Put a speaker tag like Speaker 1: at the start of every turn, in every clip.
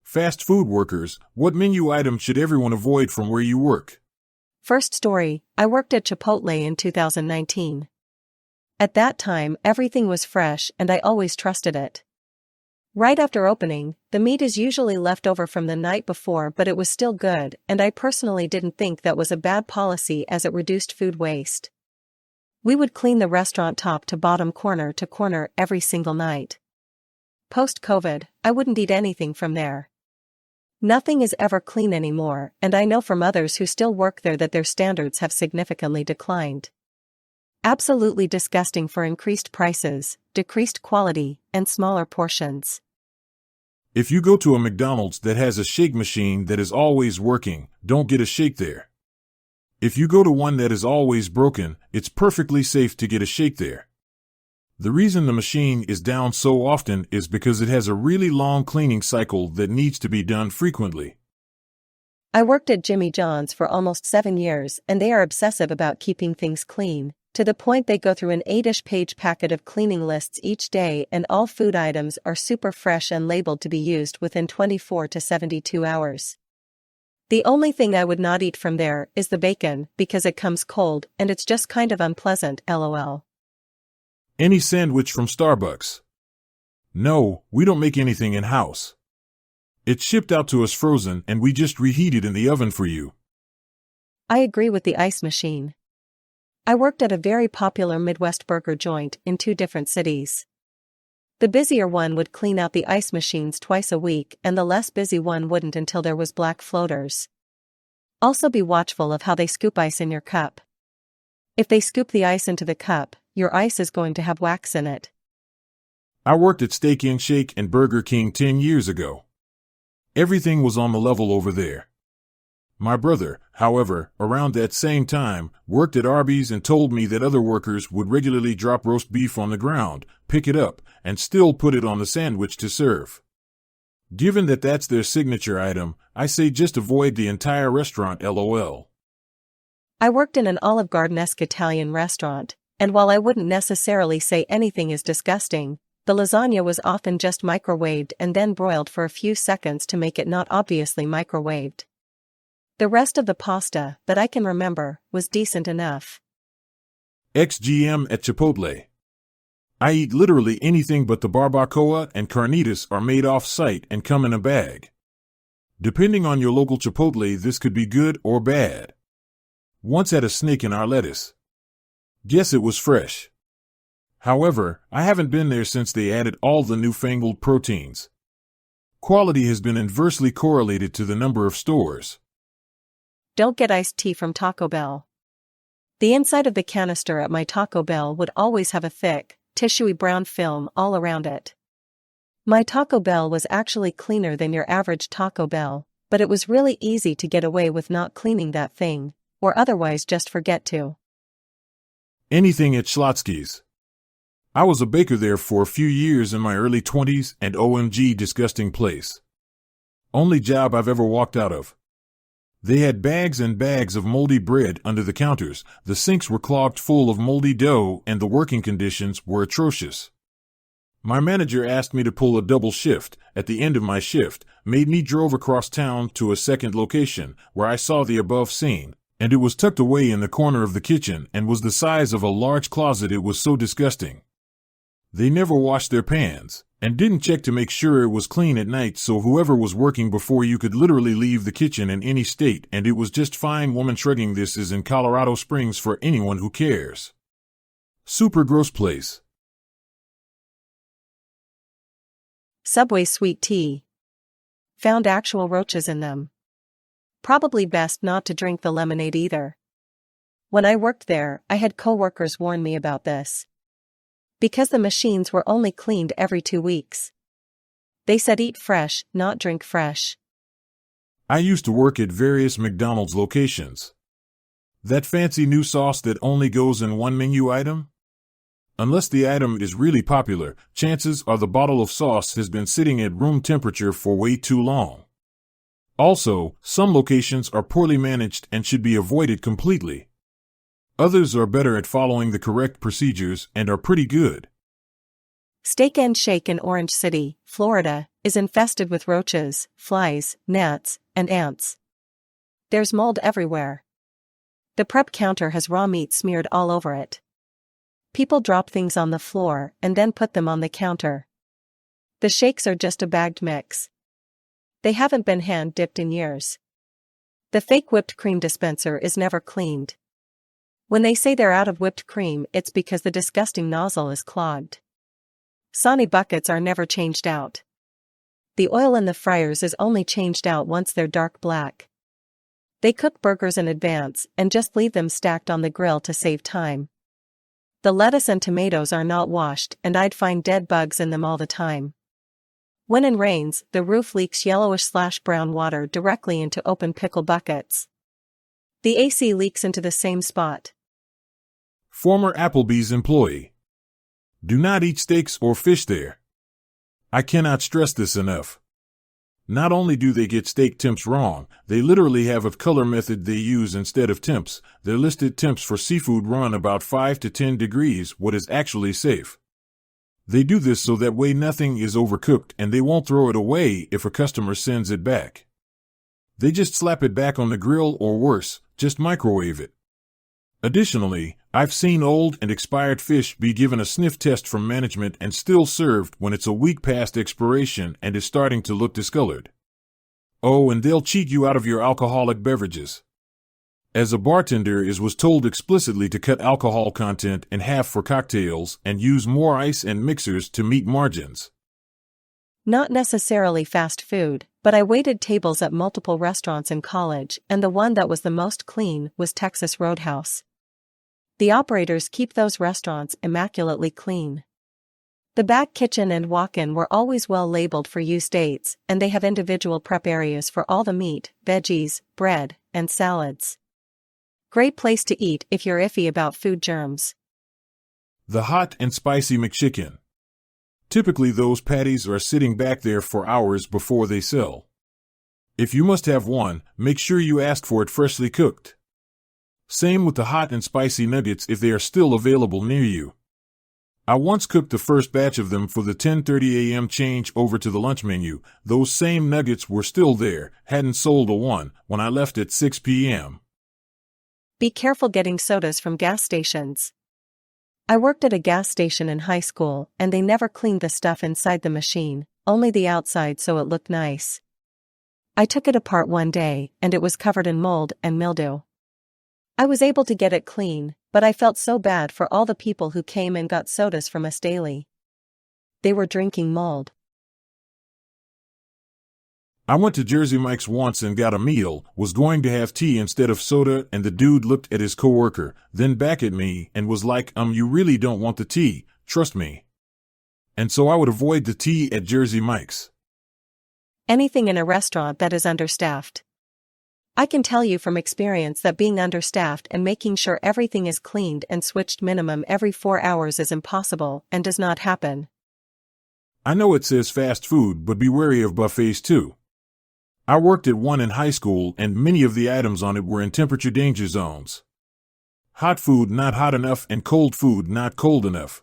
Speaker 1: Fast food workers, what menu item should everyone avoid from where you work?
Speaker 2: First story, I worked at Chipotle in 2019. At that time, everything was fresh and I always trusted it. Right after opening, the meat is usually left over from the night before, but it was still good, and I personally didn't think that was a bad policy as it reduced food waste. We would clean the restaurant top to bottom, corner to corner every single night. Post-COVID, I wouldn't eat anything from there. Nothing is ever clean anymore, and I know from others who still work there that their standards have significantly declined. Absolutely disgusting for increased prices, decreased quality, and smaller portions.
Speaker 1: If you go to a McDonald's that has a shake machine that is always working, don't get a shake there. If you go to one that is always broken, it's perfectly safe to get a shake there. The reason the machine is down so often is because it has a really long cleaning cycle that needs to be done frequently.
Speaker 2: I worked at Jimmy John's for almost 7 years, and they are obsessive about keeping things clean, to the point they go through an 8-ish page packet of cleaning lists each day, and all food items are super fresh and labeled to be used within 24 to 72 hours. The only thing I would not eat from there is the bacon, because it comes cold and it's just kind of unpleasant, lol.
Speaker 1: Any sandwich from Starbucks? No, we don't make anything in-house. It's shipped out to us frozen and we just reheat it in the oven for you.
Speaker 2: I agree with the ice machine. I worked at a very popular Midwest burger joint in 2 different cities. The busier one would clean out the ice machines twice a week, and the less busy one wouldn't until there was black floaters. Also be watchful of how they scoop ice in your cup. If they scoop the ice into the cup, your ice is going to have wax in it.
Speaker 1: I worked at Steak and Shake and Burger King 10 years ago. Everything was on the level over there. My brother, however, around that same time, worked at Arby's and told me that other workers would regularly drop roast beef on the ground, pick it up, and still put it on the sandwich to serve. Given that that's their signature item, I say just avoid the entire restaurant, lol.
Speaker 2: I worked in an Olive Garden-esque Italian restaurant, and while I wouldn't necessarily say anything is disgusting, the lasagna was often just microwaved and then broiled for a few seconds to make it not obviously microwaved. The rest of the pasta, that I can remember, was decent enough.
Speaker 1: XGM at Chipotle. I eat literally anything but the barbacoa and carnitas are made off-site and come in a bag. Depending on your local Chipotle, this could be good or bad. Once had a snake in our lettuce. Guess it was fresh. However, I haven't been there since they added all the newfangled proteins. Quality has been inversely correlated to the number of stores.
Speaker 2: Don't get iced tea from Taco Bell. The inside of the canister at my Taco Bell would always have a thick, tissuey brown film all around it. My Taco Bell was actually cleaner than your average Taco Bell, but it was really easy to get away with not cleaning that thing, or otherwise just forget to.
Speaker 1: Anything at Schlotzsky's. I was a baker there for a few years in my early 20s, and OMG, disgusting place. Only job I've ever walked out of. They had bags and bags of moldy bread under the counters, the sinks were clogged full of moldy dough, and the working conditions were atrocious. My manager asked me to pull a double shift. At the end of my shift, made me drove across town to a second location, where I saw the above scene, and it was tucked away in the corner of the kitchen and was the size of a large closet. It was so disgusting. They never washed their pans, and didn't check to make sure it was clean at night, so whoever was working before you could literally leave the kitchen in any state, and it was just fine. Woman shrugging. This is in Colorado Springs for anyone who cares. Super gross place.
Speaker 2: Subway sweet tea. Found actual roaches in them. Probably best not to drink the lemonade either. When I worked there, I had coworkers warn me about this. Because the machines were only cleaned every 2 weeks. They said eat fresh, not drink fresh.
Speaker 1: I used to work at various McDonald's locations. That fancy new sauce that only goes in one menu item? Unless the item is really popular, chances are the bottle of sauce has been sitting at room temperature for way too long. Also, some locations are poorly managed and should be avoided completely. Others are better at following the correct procedures and are pretty good.
Speaker 2: Steak and Shake in Orange City, Florida, is infested with roaches, flies, gnats, and ants. There's mold everywhere. The prep counter has raw meat smeared all over it. People drop things on the floor and then put them on the counter. The shakes are just a bagged mix. They haven't been hand-dipped in years. The fake whipped cream dispenser is never cleaned. When they say they're out of whipped cream, it's because the disgusting nozzle is clogged. Sani buckets are never changed out. The oil in the fryers is only changed out once they're dark black. They cook burgers in advance and just leave them stacked on the grill to save time. The lettuce and tomatoes are not washed, and I'd find dead bugs in them all the time. When it rains, the roof leaks yellowish/brown water directly into open pickle buckets. The AC leaks into the same spot.
Speaker 1: Former Applebee's employee. Do not eat steaks or fish there. I cannot stress this enough. Not only do they get steak temps wrong, they literally have a color method they use instead of temps. Their listed temps for seafood run about 5 to 10 degrees, what is actually safe. They do this so that way nothing is overcooked and they won't throw it away if a customer sends it back. They just slap it back on the grill, or worse, just microwave it. Additionally, I've seen old and expired fish be given a sniff test from management and still served when it's a week past expiration and is starting to look discolored. Oh, and they'll cheat you out of your alcoholic beverages. As a bartender was told explicitly to cut alcohol content in half for cocktails and use more ice and mixers to meet margins.
Speaker 2: Not necessarily fast food, but I waited tables at multiple restaurants in college, and the one that was the most clean was Texas Roadhouse. The operators keep those restaurants immaculately clean. The back kitchen and walk-in were always well labeled for use dates, and they have individual prep areas for all the meat, veggies, bread, and salads. Great place to eat if you're iffy about food germs.
Speaker 1: The hot and spicy McChicken. Typically those patties are sitting back there for hours before they sell. If you must have one, make sure you ask for it freshly cooked. Same with the hot and spicy nuggets if they are still available near you. I once cooked the first batch of them for the 10:30 a.m. change over to the lunch menu. Those same nuggets were still there, hadn't sold a one, when I left at 6 p.m.
Speaker 2: Be careful getting sodas from gas stations. I worked at a gas station in high school, and they never cleaned the stuff inside the machine, only the outside so it looked nice. I took it apart one day, and it was covered in mold and mildew. I was able to get it clean, but I felt so bad for all the people who came and got sodas from us daily. They were drinking mold.
Speaker 1: I went to Jersey Mike's once and got a meal, was going to have tea instead of soda, and the dude looked at his coworker, then back at me, and was like, you really don't want the tea, trust me. And so I would avoid the tea at Jersey Mike's.
Speaker 2: Anything in a restaurant that is understaffed. I can tell you from experience that being understaffed and making sure everything is cleaned and switched minimum every 4 hours is impossible and does not happen.
Speaker 1: I know it says fast food, but be wary of buffets too. I worked at one in high school, and many of the items on it were in temperature danger zones. Hot food not hot enough and cold food not cold enough.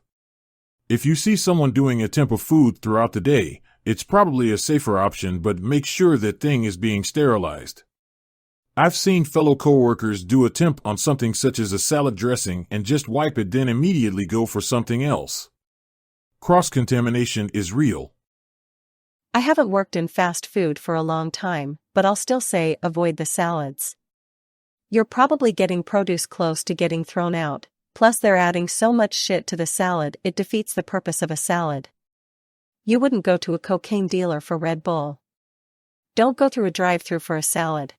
Speaker 1: If you see someone doing a temp of food throughout the day, it's probably a safer option, but make sure that thing is being sterilized. I've seen fellow coworkers do a temp on something such as a salad dressing and just wipe it, then immediately go for something else. Cross-contamination is real.
Speaker 2: I haven't worked in fast food for a long time, but I'll still say avoid the salads. You're probably getting produce close to getting thrown out, plus they're adding so much shit to the salad it defeats the purpose of a salad. You wouldn't go to a cocaine dealer for Red Bull. Don't go through a drive-thru for a salad.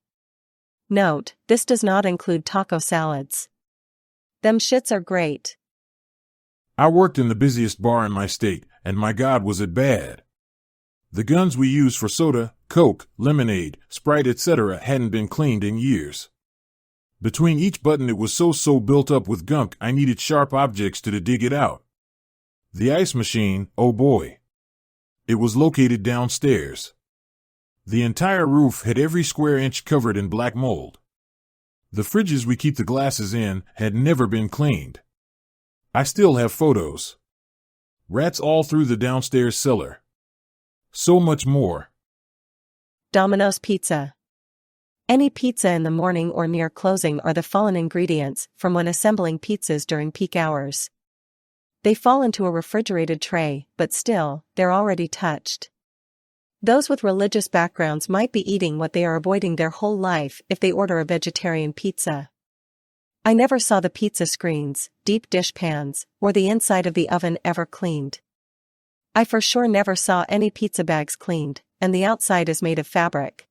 Speaker 2: Note, this does not include taco salads. Them shits are great.
Speaker 1: I worked in the busiest bar in my state, and my God was it bad. The guns we used for soda, Coke, lemonade, Sprite etc. hadn't been cleaned in years. Between each button it was so built up with gunk I needed sharp objects to dig it out. The ice machine, oh boy. It was located downstairs. The entire roof had every square inch covered in black mold. The fridges we keep the glasses in had never been cleaned. I still have photos. Rats all through the downstairs cellar. So much more.
Speaker 2: Domino's Pizza. Any pizza in the morning or near closing are the fallen ingredients from when assembling pizzas during peak hours. They fall into a refrigerated tray, but still, they're already touched. Those with religious backgrounds might be eating what they are avoiding their whole life if they order a vegetarian pizza. I never saw the pizza screens, deep dish pans, or the inside of the oven ever cleaned. I for sure never saw any pizza bags cleaned, and the outside is made of fabric.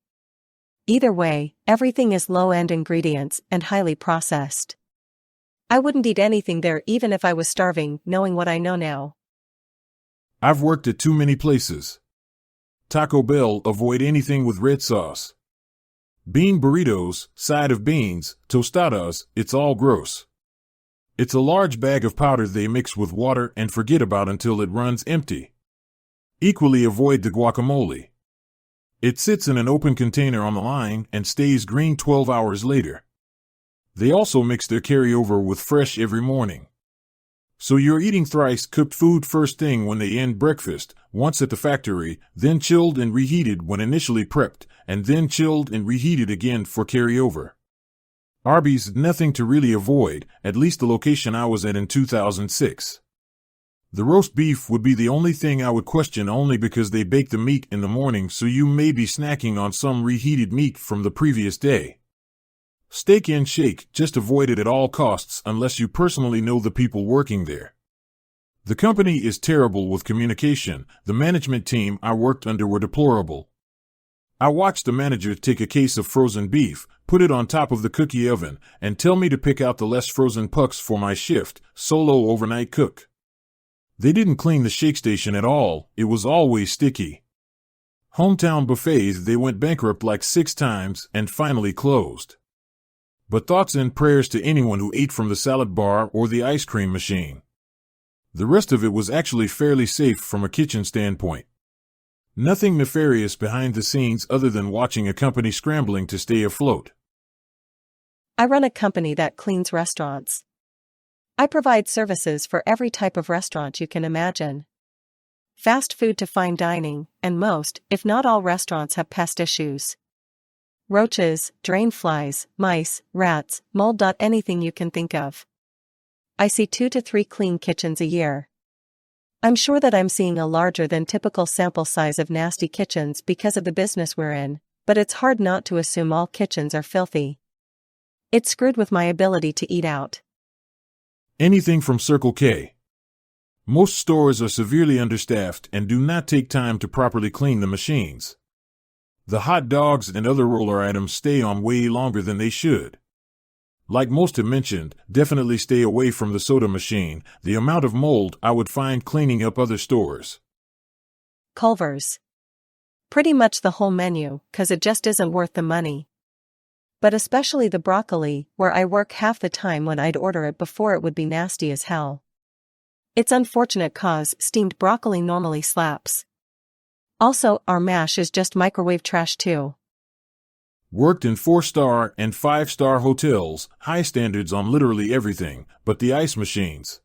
Speaker 2: Either way, everything is low-end ingredients and highly processed. I wouldn't eat anything there even if I was starving, knowing what I know now.
Speaker 1: I've worked at too many places. Taco Bell, avoid anything with red sauce. Bean burritos, side of beans, tostadas, it's all gross. It's a large bag of powder they mix with water and forget about until it runs empty. Equally avoid the guacamole. It sits in an open container on the line and stays green 12 hours later. They also mix their carryover with fresh every morning. So you're eating thrice cooked food first thing when they end breakfast, once at the factory, then chilled and reheated when initially prepped, and then chilled and reheated again for carryover. Arby's, nothing to really avoid, at least the location I was at in 2006. The roast beef would be the only thing I would question only because they bake the meat in the morning, so you may be snacking on some reheated meat from the previous day. Steak and Shake, just avoid it at all costs unless you personally know the people working there. The company is terrible with communication. The management team I worked under were deplorable. I watched the manager take a case of frozen beef, put it on top of the cookie oven, and tell me to pick out the less frozen pucks for my shift, solo overnight cook. They didn't clean the shake station at all, it was always sticky. Hometown buffets, they went bankrupt like 6 times and finally closed. But thoughts and prayers to anyone who ate from the salad bar or the ice cream machine. The rest of it was actually fairly safe from a kitchen standpoint. Nothing nefarious behind the scenes other than watching a company scrambling to stay afloat.
Speaker 2: I run a company that cleans restaurants. I provide services for every type of restaurant you can imagine. Fast food to fine dining, and most, if not all restaurants have pest issues. Roaches, drain flies, mice, rats, mold. Anything you can think of. I see 2 to 3 clean kitchens a year. I'm sure that I'm seeing a larger than typical sample size of nasty kitchens because of the business we're in, but it's hard not to assume all kitchens are filthy. It's screwed with my ability to eat out.
Speaker 1: Anything from Circle K. Most stores are severely understaffed and do not take time to properly clean the machines. The hot dogs and other roller items stay on way longer than they should. Like most have mentioned, definitely stay away from the soda machine, the amount of mold I would find cleaning up other stores.
Speaker 2: Culver's. Pretty much the whole menu, 'cause it just isn't worth the money. But especially the broccoli, where I work half the time when I'd order it before it would be nasty as hell. It's unfortunate 'cause steamed broccoli normally slaps. Also, our mash is just microwave trash too.
Speaker 1: Worked in 4-star and 5-star hotels, high standards on literally everything, but the ice machines.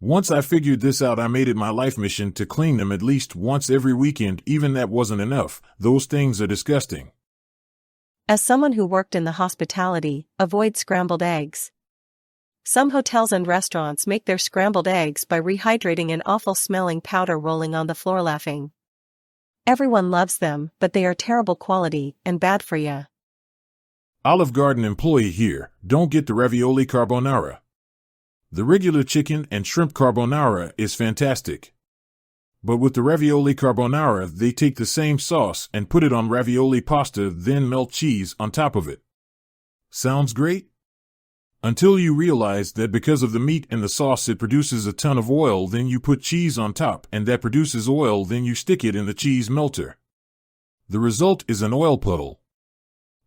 Speaker 1: Once I figured this out, I made it my life mission to clean them at least once every weekend. Even that wasn't enough. Those things are disgusting.
Speaker 2: As someone who worked in the hospitality, avoid scrambled eggs. Some hotels and restaurants make their scrambled eggs by rehydrating an awful-smelling powder rolling on the floor. Laughing. Everyone loves them, but they are terrible quality and bad for ya.
Speaker 1: Olive Garden employee here, don't get the ravioli carbonara. The regular chicken and shrimp carbonara is fantastic. But with the ravioli carbonara, they take the same sauce and put it on ravioli pasta, then melt cheese on top of it. Sounds great? Until you realize that because of the meat and the sauce it produces a ton of oil, then you put cheese on top and that produces oil, then you stick it in the cheese melter. The result is an oil puddle.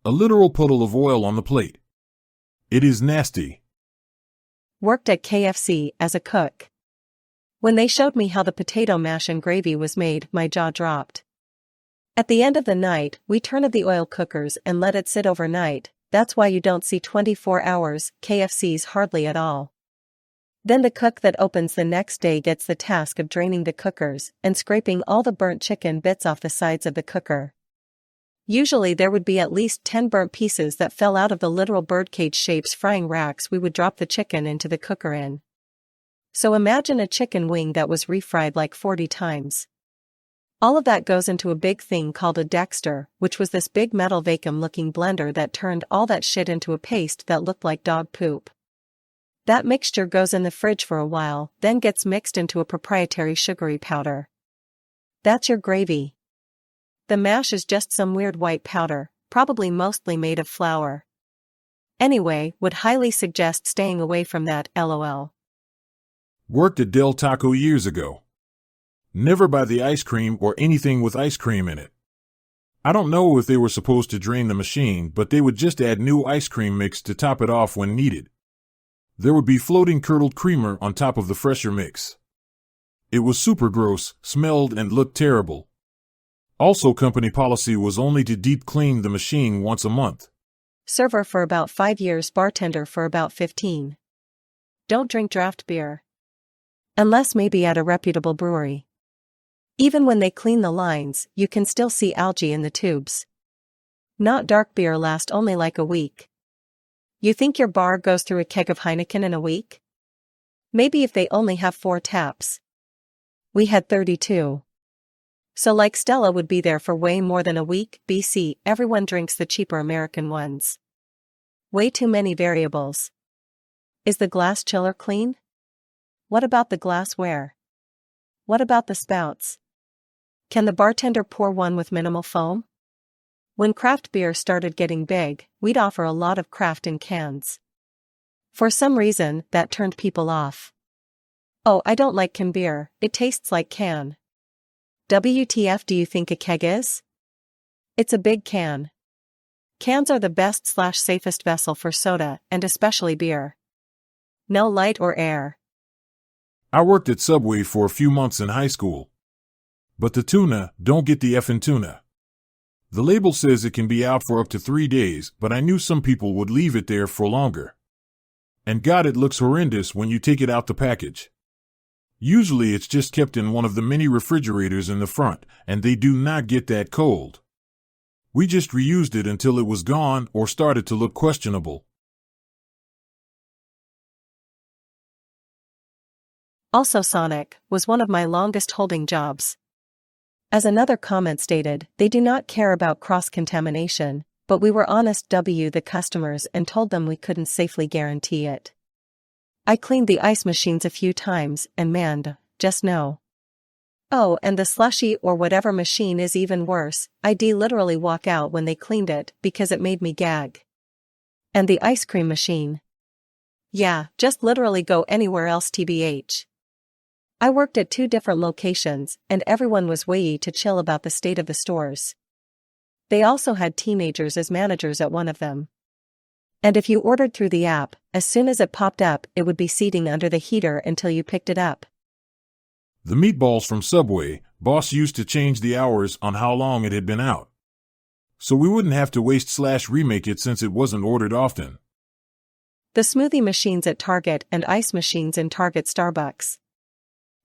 Speaker 1: A literal puddle of oil on the plate. It is nasty.
Speaker 2: Worked at KFC as a cook. When they showed me how the potato mash and gravy was made, my jaw dropped. At the end of the night, we turned the oil cookers and let it sit overnight. That's why you don't see 24 hours KFCs hardly at all. Then the cook that opens the next day gets the task of draining the cookers and scraping all the burnt chicken bits off the sides of the cooker. Usually there would be at least 10 burnt pieces that fell out of the literal birdcage shapes frying racks we would drop the chicken into the cooker in. So imagine a chicken wing that was refried like 40 times. All of that goes into a big thing called a Dexter, which was this big metal vacuum-looking blender that turned all that shit into a paste that looked like dog poop. That mixture goes in the fridge for a while, then gets mixed into a proprietary sugary powder. That's your gravy. The mash is just some weird white powder, probably mostly made of flour. Anyway, would highly suggest staying away from that, lol.
Speaker 1: Worked at Del Taco years ago. Never buy the ice cream or anything with ice cream in it. I don't know if they were supposed to drain the machine, but they would just add new ice cream mix to top it off when needed. There would be floating curdled creamer on top of the fresher mix. It was super gross, smelled and looked terrible. Also, company policy was only to deep clean the machine once a month.
Speaker 2: Server for about 5 years, bartender for about 15. Don't drink draft beer. Unless maybe at a reputable brewery. Even when they clean the lines, you can still see algae in the tubes. Not dark beer lasts only like a week. You think your bar goes through a keg of Heineken in a week? Maybe if they only have 4 taps. We had 32. So like Stella would be there for way more than a week. BC, everyone drinks the cheaper American ones. Way too many variables. Is the glass chiller clean? What about the glassware? What about the spouts? Can the bartender pour one with minimal foam? When craft beer started getting big, we'd offer a lot of craft in cans. For some reason, that turned people off. Oh, I don't like can beer, it tastes like can. WTF do you think a keg is? It's a big can. Cans are the best/safest vessel for soda, and especially beer. No light or air.
Speaker 1: I worked at Subway for a few months in high school. But the tuna, don't get the effing tuna. The label says it can be out for up to 3 days, but I knew some people would leave it there for longer. And God, it looks horrendous when you take it out the package. Usually it's just kept in one of the many refrigerators in the front, and they do not get that cold. We just reused it until it was gone or started to look questionable.
Speaker 2: Also, Sonic was one of my longest holding jobs. As another comment stated, they do not care about cross-contamination, but we were honest with the customers and told them we couldn't safely guarantee it. I cleaned the ice machines a few times and man, just no. Oh, and the slushy or whatever machine is even worse. I'd literally walk out when they cleaned it because it made me gag. And the ice cream machine. Yeah, just literally go anywhere else tbh. I worked at 2 different locations, and everyone was way too chill about the state of the stores. They also had teenagers as managers at one of them. And if you ordered through the app, as soon as it popped up, it would be seating under the heater until you picked it up.
Speaker 1: The meatballs from Subway, boss used to change the hours on how long it had been out. So we wouldn't have to waste/remake it since it wasn't ordered often.
Speaker 2: The smoothie machines at Target and ice machines in Target Starbucks.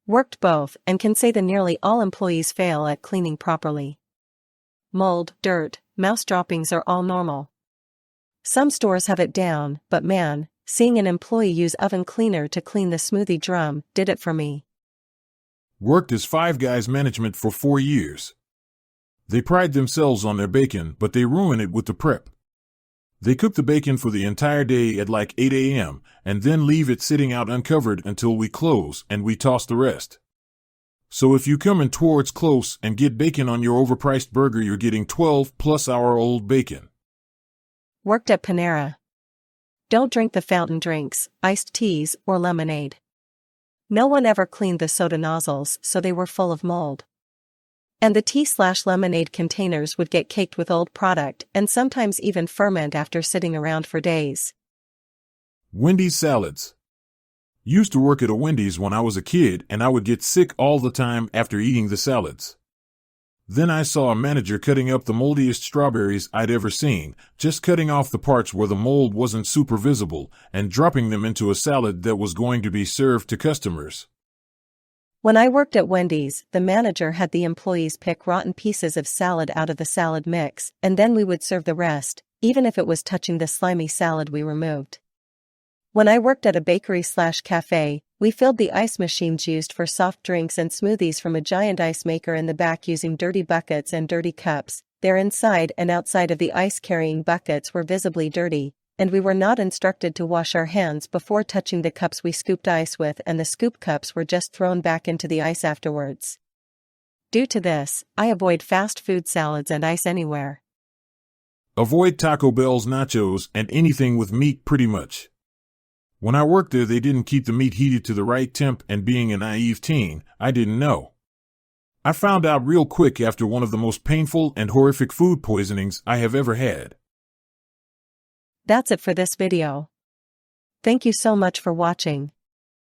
Speaker 2: Worked both and can say that nearly all employees fail at cleaning properly. Mold, dirt, mouse droppings are all normal. Some stores have it down, but man, seeing an employee use oven cleaner to clean the smoothie drum did it for me.
Speaker 1: Worked as Five Guys management for 4 years. They pride themselves on their bacon, but they ruin it with the prep. They cook the bacon for the entire day at like 8 a.m., and then leave it sitting out uncovered until we close and we toss the rest. So if you come in towards close and get bacon on your overpriced burger, you're getting 12+-hour-old bacon.
Speaker 2: Worked at Panera. Don't drink the fountain drinks, iced teas, or lemonade. No one ever cleaned the soda nozzles, so they were full of mold. And the tea/lemonade containers would get caked with old product and sometimes even ferment after sitting around for days.
Speaker 1: Wendy's salads. Used to work at a Wendy's when I was a kid, and I would get sick all the time after eating the salads. Then I saw a manager cutting up the moldiest strawberries I'd ever seen, just cutting off the parts where the mold wasn't super visible, and dropping them into a salad that was going to be served to customers.
Speaker 2: When I worked at Wendy's, the manager had the employees pick rotten pieces of salad out of the salad mix, and then we would serve the rest, even if it was touching the slimy salad we removed. When I worked at a bakery/cafe, we filled the ice machines used for soft drinks and smoothies from a giant ice maker in the back using dirty buckets and dirty cups. Their inside and outside of the ice-carrying buckets were visibly dirty, and we were not instructed to wash our hands before touching the cups we scooped ice with, and the scoop cups were just thrown back into the ice afterwards. Due to this, I avoid fast food salads and ice anywhere.
Speaker 1: Avoid Taco Bell's nachos and anything with meat pretty much. When I worked there, they didn't keep the meat heated to the right temp, and being a naive teen, I didn't know. I found out real quick after one of the most painful and horrific food poisonings I have ever had.
Speaker 2: That's it for this video. Thank you so much for watching.